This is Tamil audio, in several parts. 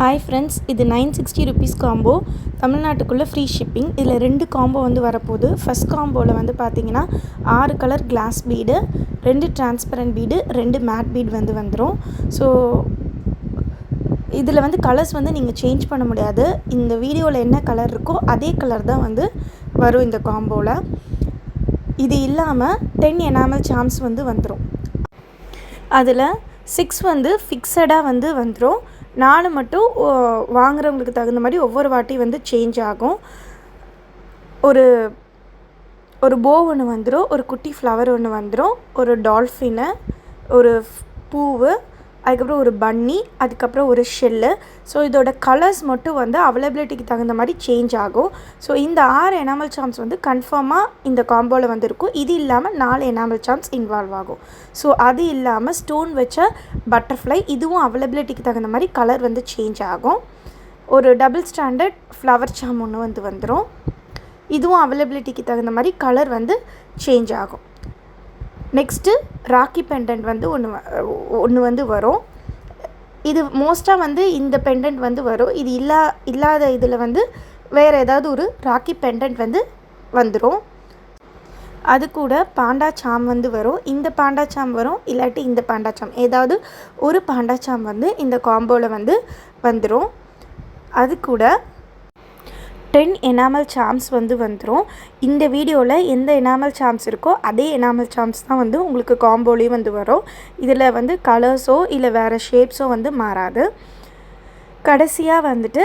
ஹாய் ஃப்ரெண்ட்ஸ், இது 960 ருபீஸ் காம்போ. தமிழ்நாட்டுக்குள்ளே ஃப்ரீ ஷிப்பிங். இதில் 2 காம்போ வந்து வரப்போகுது. ஃபஸ்ட் காம்போவில் வந்து பார்த்தீங்கன்னா 6 colour glass bead, 2 transparent bead, 2 matte bead வந்து வந்துடும். ஸோ இதில் வந்து கலர்ஸ் வந்து நீங்கள் சேஞ்ச் பண்ண முடியாது. இந்த வீடியோவில் என்ன கலர் இருக்கோ அதே கலர் தான் வந்து வரும் இந்த காம்போவில். இது இல்லாமல் 10 எனாமல் சாம்ஸ் வந்து வந்துடும். அதில் 6 வந்து ஃபிக்ஸடாக வந்து வந்துடும். 4 மட்டும் வாங்குறவங்களுக்கு தகுந்த மாதிரி ஒவ்வொரு வாட்டி வந்து சேஞ்ச் ஆகும். ஒரு போ ஒன்று வந்துடும், ஒரு குட்டி ஃப்ளவர் ஒன்று வந்துடும், ஒரு டால்ஃபின்னு, ஒரு பூவு, அதுக்கப்புறம் ஒரு பன்னி, அதுக்கப்புறம் ஒரு ஷெல்லு. ஸோ இதோட கலர்ஸ் மட்டும் வந்து அவைலபிலிட்டிக்கு தகுந்த மாதிரி சேஞ்ச் ஆகும். ஸோ இந்த 6 எனாமல் சாம்ஸ் வந்து கன்ஃபார்மாக இந்த காம்போவில் வந்து இருக்கும். இது இல்லாமல் 4 எனாமல் சாம்ஸ் இன்வால்வ் ஆகும். ஸோ அது இல்லாமல் ஸ்டோன் வச்ச பட்டர்ஃப்ளை, இதுவும் அவைலபிலிட்டிக்கு தகுந்த மாதிரி கலர் வந்து சேஞ்ச் ஆகும். ஒரு டபுள் ஸ்டாண்டர்ட் ஃப்ளவர் சாம் ஒன்று வந்து வந்துடும். இதுவும் அவைலபிலிட்டிக்கு தகுந்த மாதிரி கலர் வந்து சேஞ்ச் ஆகும். நெக்ஸ்ட்டு ராக்கி பெண்டன்ட் வந்து ஒன்று வந்து வரும். இது மோஸ்ட்டாக வந்து இந்த பெண்டன்ட் வந்து வரும். இது இல்லாத இதில் வந்து வேறு ஏதாவது ஒரு ராக்கி பெண்டன்ட் வந்து வந்துடும். அது கூட பாண்டா சாம் வந்து வரும். இந்த பாண்டா சாம் வரும், இல்லாட்டி இந்த பாண்டா சாம், ஏதாவது ஒரு பாண்டா சாம் வந்து இந்த காம்போவில் வந்து வந்துடும். அது கூட 10 எனாமல் சாம்ஸ் வந்து வந்துடும். இந்த வீடியோவில் எந்த எனாமல் சாம்ஸ் இருக்கோ அதே எனாமல் சாம்ஸ் தான் வந்து உங்களுக்கு காம்போலேயும் வந்து வரும். இதில் வந்து கலர்ஸோ இல்லை வேறு ஷேப்ஸோ வந்து மாறாது. கடைசியாக வந்துட்டு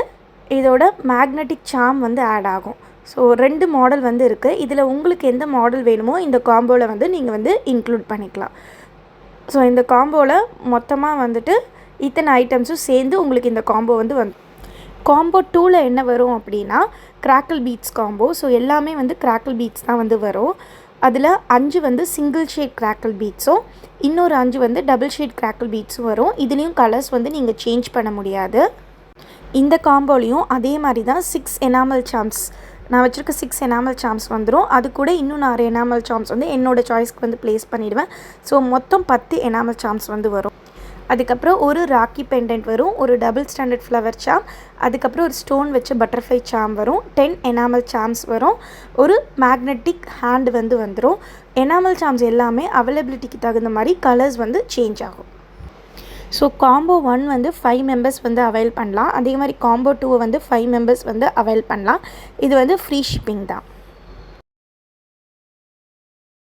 இதோட மேக்னெட்டிக் சாம் வந்து ஆட் ஆகும். ஸோ 2 மாடல் வந்து இருக்குது. இதில் உங்களுக்கு எந்த மாடல் வேணுமோ இந்த காம்போவில் வந்து நீங்கள் வந்து இன்க்ளூட் பண்ணிக்கலாம். ஸோ இந்த காம்போவில் மொத்தமாக வந்துட்டு இத்தனை ஐட்டம்ஸும் சேர்ந்து உங்களுக்கு இந்த காம்போ வந்து காம்போ 2ல் என்ன வரும் அப்படின்னா கிராக்கிள் பீட்ஸ் காம்போ. ஸோ எல்லாமே வந்து கிராக்கிள் பீட்ஸ் தான் வந்து வரும். அதில் 5 வந்து சிங்கிள் ஷேட் கிராக்கிள் பீட்ஸும், இன்னொரு 5 வந்து டபுள் ஷேட் கிராக்கிள் பீட்ஸும் வரும். இதுலேயும் கலர்ஸ் வந்து நீங்கள் சேஞ்ச் பண்ண முடியாது. இந்த காம்போலையும் அதே மாதிரி தான் 6 எனாமல் சாம்ஸ், நான் வச்சுருக்க 6 எனாமல் சாம்ஸ் வந்துடும். அது கூட இன்னும் 4 எனாமல் சாம்ஸ் வந்து என்னோடய சாய்ஸ்க்கு வந்து ப்ளேஸ் பண்ணிவிடுவேன். ஸோ மொத்தம் 10 எனாமல் சாம்ஸ் வந்து வரும். அதுக்கப்புறம் ஒரு ராக்கி பெண்டன்ட் வரும், ஒரு டபுள் ஸ்டாண்டர்ட் ஃப்ளவர் சாம், அதுக்கப்புறம் ஒரு ஸ்டோன் வச்ச பட்டர்ஃப்ளை சாம் வரும், 10 எனாமல் சாம்ஸ் வரும், ஒரு மேக்னெட்டிக் ஹேண்ட் வந்து வந்துடும். எனாமல் சாம்ஸ் எல்லாமே அவைலபிலிட்டிக்கு தகுந்த மாதிரி கலர்ஸ் வந்து சேஞ்ச் ஆகும். ஸோ காம்போ 1 வந்து 5 மெம்பர்ஸ் வந்து அவைல் பண்ணலாம். அதே மாதிரி காம்போ 2 வந்து 5 மெம்பர்ஸ் வந்து அவைல் பண்ணலாம். இது வந்து ஃப்ரீ ஷிப்பிங் தான்.